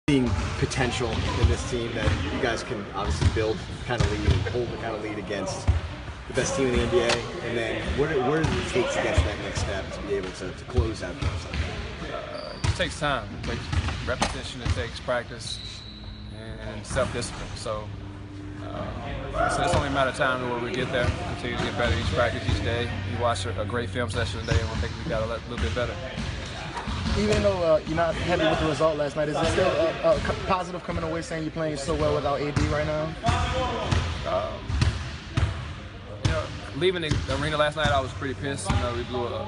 seeing potential in this team that you guys can obviously build kind of lead and hold the kind of lead against the best team in the NBA, and then where does it take to get to that next step to be able to close out games like that? It takes time. It takes repetition. It takes practice and self-discipline. So it's only a matter of time where we get there. Continue to get better each practice, each day. You watch a great film session today, and we'll think we got a little bit better. Even though you're not happy with the result last night, is it still positive coming away saying you're playing so well without AD right now? Leaving the arena last night, I was pretty pissed. We blew a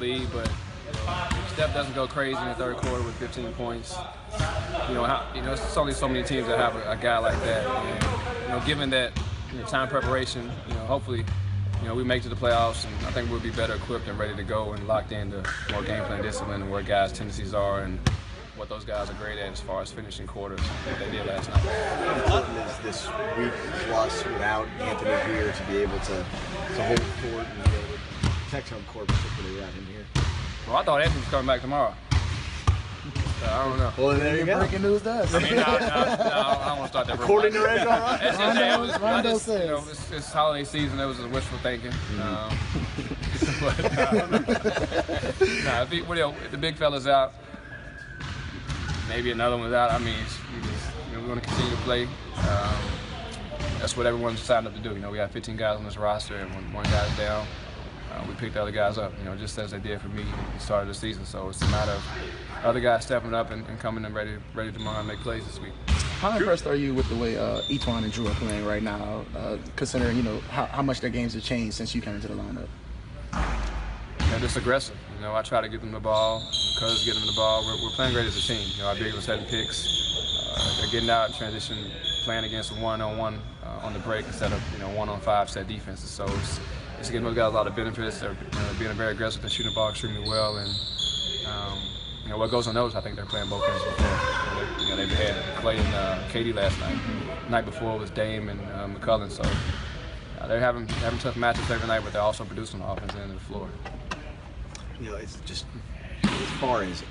lead, but Steph doesn't go crazy in the third quarter with 15 points. It's only so many teams that have a guy like that. And, given that time preparation, hopefully, we make it to the playoffs, and I think we'll be better equipped and ready to go and locked into more game plan discipline and where guys' tendencies are and what those guys are great at as far as finishing quarters, what they did last night. How important is this week plus without Anthony here to be able to hold court and be able to protect home court, particularly without him here? Well, I thought Anthony was coming back tomorrow. I don't know. Well, there you go. Breaking news to us. I mean, no, I don't want to start that. According to Rajon, Rondo says. It's holiday season. It was wishful thinking. The big fella's out. Maybe another one's out. I mean, we're going to continue to play. That's what everyone's signed up to do. We got 15 guys on this roster, and when one guy's down, we pick the other guys up, just as they did for me at the start of the season. So it's a matter of other guys stepping up and coming in ready tomorrow and make plays this week. How impressed are you with the way Etuan and Drew are playing right now, considering how much their games have changed since you came into the lineup? They're just aggressive. I try to give them the ball. Cuz get them the ball. We're playing great as a team. Our big was setting picks. They're getting out in transition, playing against one-on-one on the break instead of 1-on-5 set defenses. So it's getting those guys a lot of benefits. They're being very aggressive. They're shooting the ball extremely well, and what goes unnoticed, I think they're playing both ends before. They've had Clay and Katie last night. The night before was Dame and McCullough. So they're having tough matchups every night, but they're also producing the offensive end of the floor. It's just as far as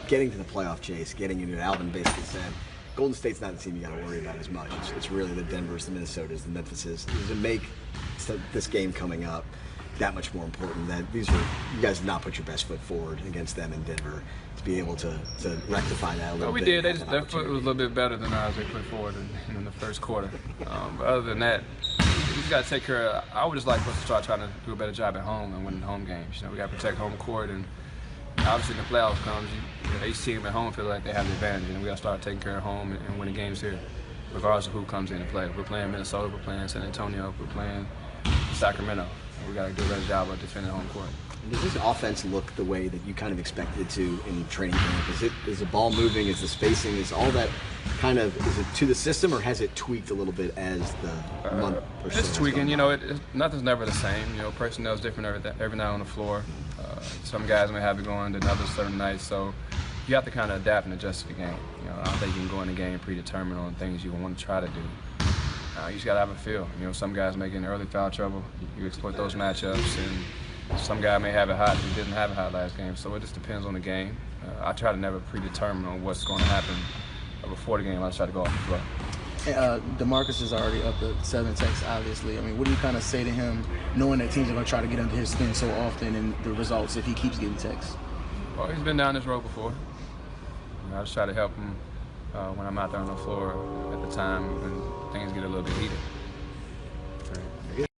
getting to the playoff chase, getting into it. Alvin basically said, Golden State's not the team you got to worry about as much. It's really the Denvers, the Minnesotas, the Memphises. Does it make this game coming up that much more important that you guys did not put your best foot forward against them in Denver to be able to rectify that a little bit? We did. Their foot was a little bit better than ours. They put forward in the first quarter. But other than that, we just got to take care of. I would just like us to start trying to do a better job at home and winning home games. We got to protect home court, and obviously when the playoffs comes, each team at home feels like they have the advantage, and we got to start taking care of home and winning games here, regardless of who comes in and play. We're playing Minnesota, we're playing San Antonio, we're playing Sacramento. We got to do a better job of defending home court. Does this offense look the way that you kind of expected it to in training camp? Is the ball moving? Is the spacing? Is all that kind of, is it to the system, or has it tweaked a little bit as the month or so? It's tweaking. Nothing's never the same. Personnel's different every night on the floor. Some guys may have it going than others certain nights. So you have to kind of adapt and adjust to the game. I don't think you can go in the game predetermined on things you want to try to do. You just got to have a feel. Some guys may get in early foul trouble. You exploit those matchups, and some guy may have it hot who didn't have it hot last game. So it just depends on the game. I try to never predetermine on what's going to happen before the game. I just try to go off the flow. DeMarcus is already up to 7 texts, obviously. What do you kind of say to him, knowing that teams are going to try to get under his skin so often and the results if he keeps getting texts? Well, he's been down this road before. I just try to help him when I'm out there on the floor at the time when things get a little bit heated.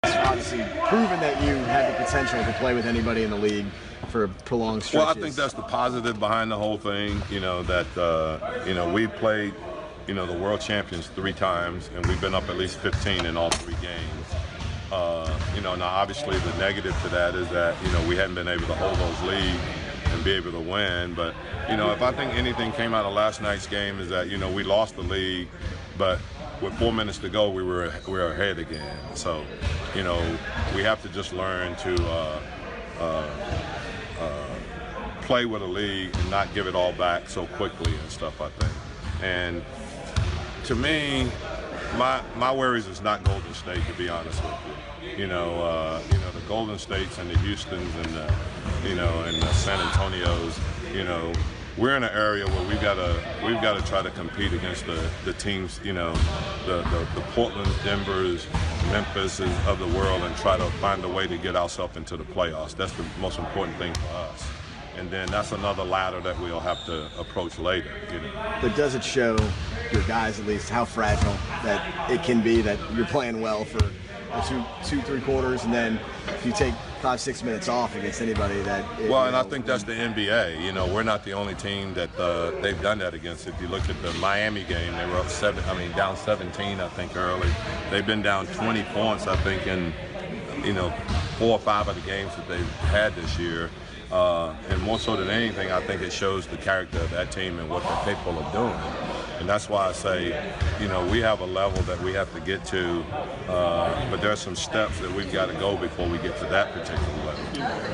It's obviously proven that you had the potential to play with anybody in the league for prolonged stretches. Well, I think that's the positive behind the whole thing, that we played the world champions 3 times, and we've been up at least 15 in all 3 games. Now obviously the negative to that is that, we hadn't been able to hold those leads and be able to win. But, if I think anything came out of last night's game is that, we lost the lead, but with 4 minutes to go, we were ahead again. So, we have to just learn to play with a lead and not give it all back so quickly and stuff, I think. And to me, my worries is not Golden State, to be honest with you. The Golden States and the Houstons and the San Antonios, we're in an area where we've got to try to compete against the teams, you know, the Portlands, Denvers, Memphis of the world, and try to find a way to get ourselves into the playoffs. That's the most important thing for us. And then that's another ladder that we'll have to approach later. You know. But does it show your guys at least how fragile that it can be, that you're playing well for two, 3 quarters, and then if you take 5-6 minutes off against anybody that... I think that's the NBA. You know, we're not the only team that they've done that against. If you look at the Miami game, they were down 17, I think, early. They've been down 20 points, I think, in, you know, 4 or 5 of the games that they've had this year. And more so than anything, I think it shows the character of that team and what they're capable of doing. And that's why I say, you know, we have a level that we have to get to, but there are some steps that we've got to go before we get to that particular level.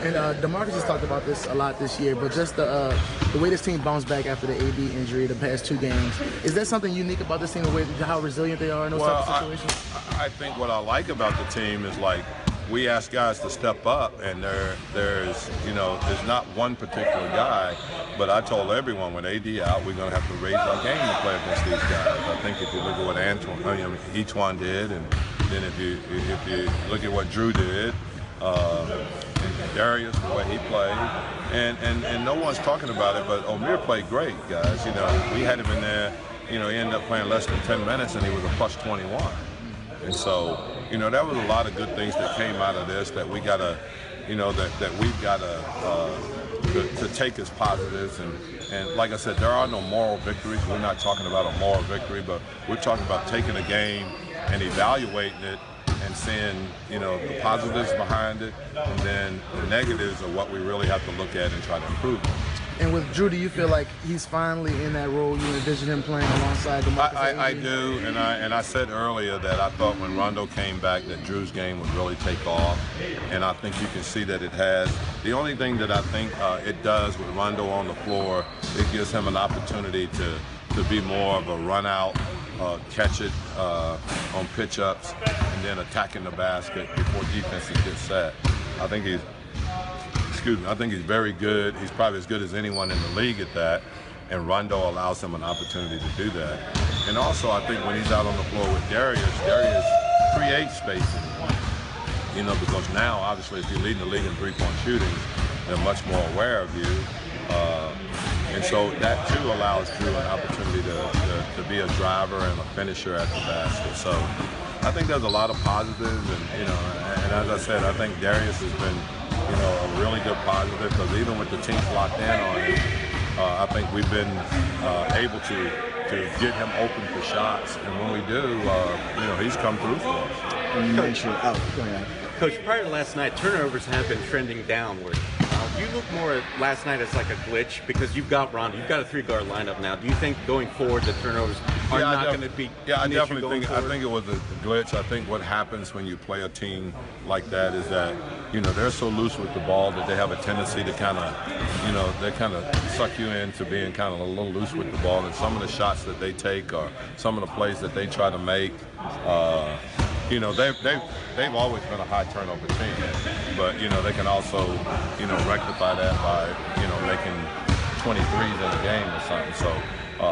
And DeMarcus has talked about this a lot this year, but just the way this team bounced back after the AD injury the past 2 games, is there something unique about this team, the way how resilient they are in those types of situations? I think what I like about the team is, like, we ask guys to step up, and there's not one particular guy, but I told everyone when AD out, we're going to have to raise our game to play against these guys. I think if you look at what each one did, and then if you look at what Drew did, and Darius, the way he played, and no one's talking about it, but Omer played great, guys. You know, we had him in there. You know, he ended up playing less than 10 minutes, and he was a plus 21. And so, you know, that was a lot of good things that came out of this that we gotta, you know, that we've gotta to take as positives. And like I said, there are no moral victories. We're not talking about a moral victory, but we're talking about taking a game and evaluating it and seeing, you know, the positives behind it, and then the negatives are what we really have to look at and try to improve. And with Drew, do you feel like he's finally in that role you envisioned him playing alongside DeMarcus? I do, and I said earlier that I thought when Rondo came back that Drew's game would really take off, and I think you can see that it has. The only thing that I think it does with Rondo on the floor, it gives him an opportunity to be more of a run-out, catch it on pitch-ups, and then attacking the basket before defenses get set. I think he's very good. He's probably as good as anyone in the league at that, and Rondo allows him an opportunity to do that. And also, I think when he's out on the floor with Darius creates spacing. You know, because now, obviously, if you're leading the league in 3-point shooting, they're much more aware of you. And so that, too, allows Drew an opportunity to be a driver and a finisher at the basket. So I think there's a lot of positives, and, you know, and as I said, I think Darius has been, you know, a really good positive, because even with the teams locked in on him, I think we've been able to get him open for shots, and when we do, you know, he's come through for us. Go ahead. Coach, prior to last night, turnovers have been trending downward. Do you look more at last night as like a glitch, because you've got Rondo, you've got a 3-guard lineup now? Do you think going forward the turnovers are not going to be? Yeah, I definitely think. I think it was a glitch. I think what happens when you play a team like that is that, you know, they're so loose with the ball that they have a tendency to kind of, you know, they kind of suck you into being kind of a little loose with the ball, and some of the shots that they take or some of the plays that they try to make. You know, they've always been a high turnover team, but, you know, they can also, you know, rectify that by, you know, making 23s in a game or something. So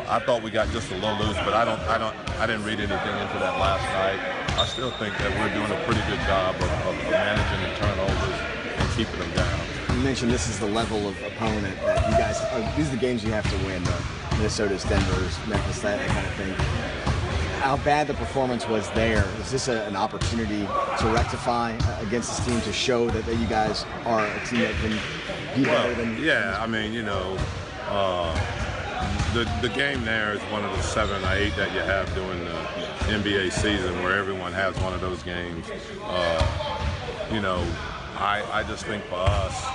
I thought we got just a little loose, but I didn't read anything into that last night. I still think that we're doing a pretty good job of managing the turnovers and keeping them down. You mentioned this is the level of opponent that you guys. These are the games you have to win. Minnesota's, Denver's, Memphis, that kind of thing. How bad the performance was there. Is this an opportunity to rectify against this team, to show that you guys are a team that can be better than? Yeah, I mean, you know, the game there is one of the 7 or 8 that you have during the NBA season, where everyone has one of those games. You know, I just think for us,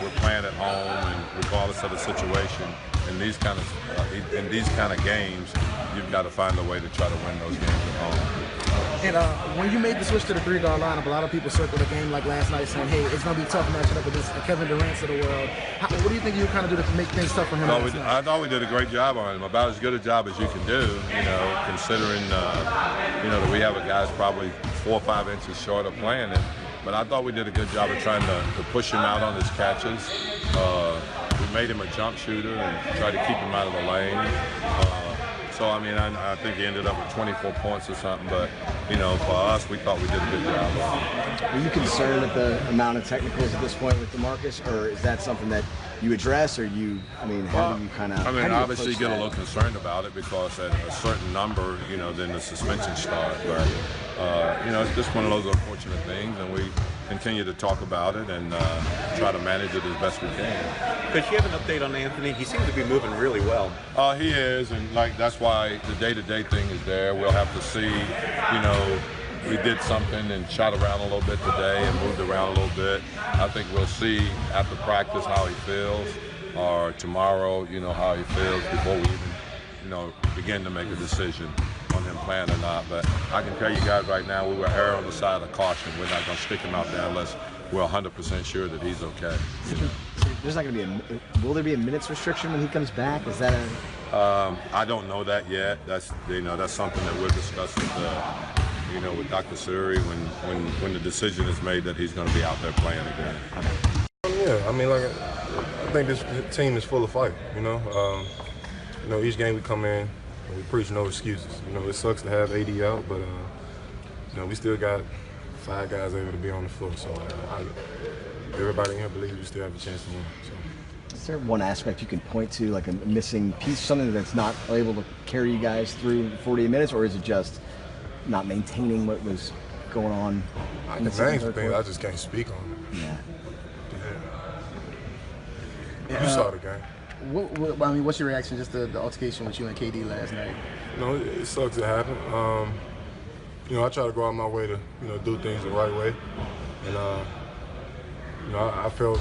we're playing at home, and regardless of the situation, in these kind of games, you've got to find a way to try to win those games at home. And when you made the switch to the 3-guard lineup, a lot of people circled a game like last night saying, hey, it's going to be tough matching up against the Kevin Durant's of the world. What do you think you kind of do to make things tough for him? I thought we did a great job on him, about as good a job as you can do, you know, considering, you know, that we have a guy that's probably 4 or 5 inches short of playing him. But I thought we did a good job of trying to push him out on his catches. made him a jump shooter and tried to keep him out of the lane. So, I mean, I think he ended up with 24 points or something, but, you know, for us, we thought we did a good job. Are you concerned at the amount of technicals at this point with DeMarcus, or is that something that you address, or you, I mean, how do you kind of... I mean, obviously you get a little concerned about it because at a certain number, you know, then the suspension starts. But, you know, it's just one of those unfortunate things, and we continue to talk about it and try to manage it as best we can. Could you have an update on Anthony? He seems to be moving really well. He is, and like that's why the day-to-day thing is there. We'll have to see, you know, we did something and shot around a little bit today and moved around a little bit. I think we'll see after practice how he feels, or tomorrow, you know, how he feels before we even, you know, begin to make a decision on him playing or not. But I can tell you guys right now, we will err on the side of caution. We're not going to stick him out there unless we're 100% sure that he's okay. There's not going to be will there be a minutes restriction when he comes back? Is that a... I don't know that yet. That's, you know, that's something that we'll discuss with, you know, with Dr. Suri when the decision is made that he's going to be out there playing again. Yeah, I mean, like, I think this team is full of fight. You know, each game we come in, we preach no excuses. You know, it sucks to have AD out, but you know, we still got 5 guys able to be on the floor. So everybody in here believes we still have a chance to win. So. Is there one aspect you can point to, like a missing piece, something that's not able to carry you guys through 48 minutes, or is it just not maintaining what was going on? I can name some things, I just can't speak on it. Yeah. You saw the game. I mean, what's your reaction just to the altercation with you and KD last night? You know, it sucks it happened. You know, I try to go out my way to, you know, do things the right way. And, you know, I felt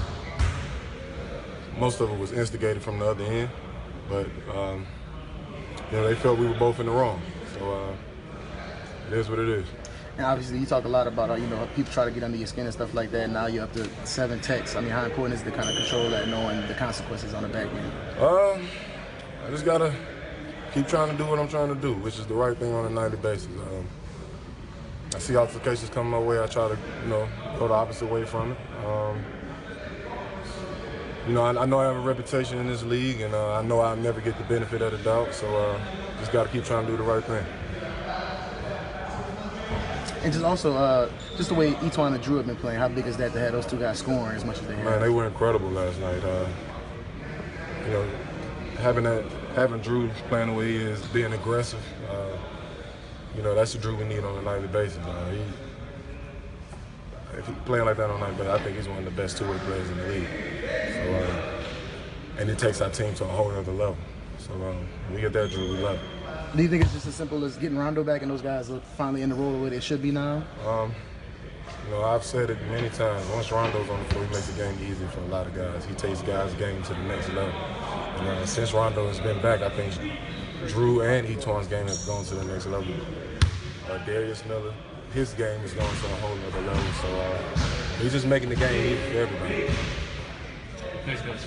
most of it was instigated from the other end. But, you know, they felt we were both in the wrong. So it is what it is. And obviously, you talk a lot about, you know, people try to get under your skin and stuff like that. Now you're up to 7 techs. I mean, how important is it to kind of control that, knowing the consequences on the back end? I just got to keep trying to do what I'm trying to do, which is the right thing on a nightly basis. I see altercations coming my way. I try to, you know, go the opposite way from it. You know, I know I have a reputation in this league, and I know I'll never get the benefit of the doubt, so just got to keep trying to do the right thing. And just also, just the way Etuan and Drew have been playing, how big is that to have those 2 guys scoring as much as they have? Man, they were incredible last night. You know, having Drew playing the way he is, being aggressive, you know, that's the Drew we need on a nightly basis. If he's playing like that on a nightly basis, I think he's one of the best 2-way players in the league. So, and it takes our team to a whole other level. So when we get that Drew, we love it. Do you think it's just as simple as getting Rondo back and those guys are finally in the role where they should be now? You know, I've said it many times. Once Rondo's on the floor, he makes the game easy for a lot of guys. He takes guys' game to the next level. And since Rondo has been back, I think Drew and Etuan's game has gone to the next level. Darius Miller, his game is going to a whole other level. So he's just making the game easy for everybody. Thanks, guys.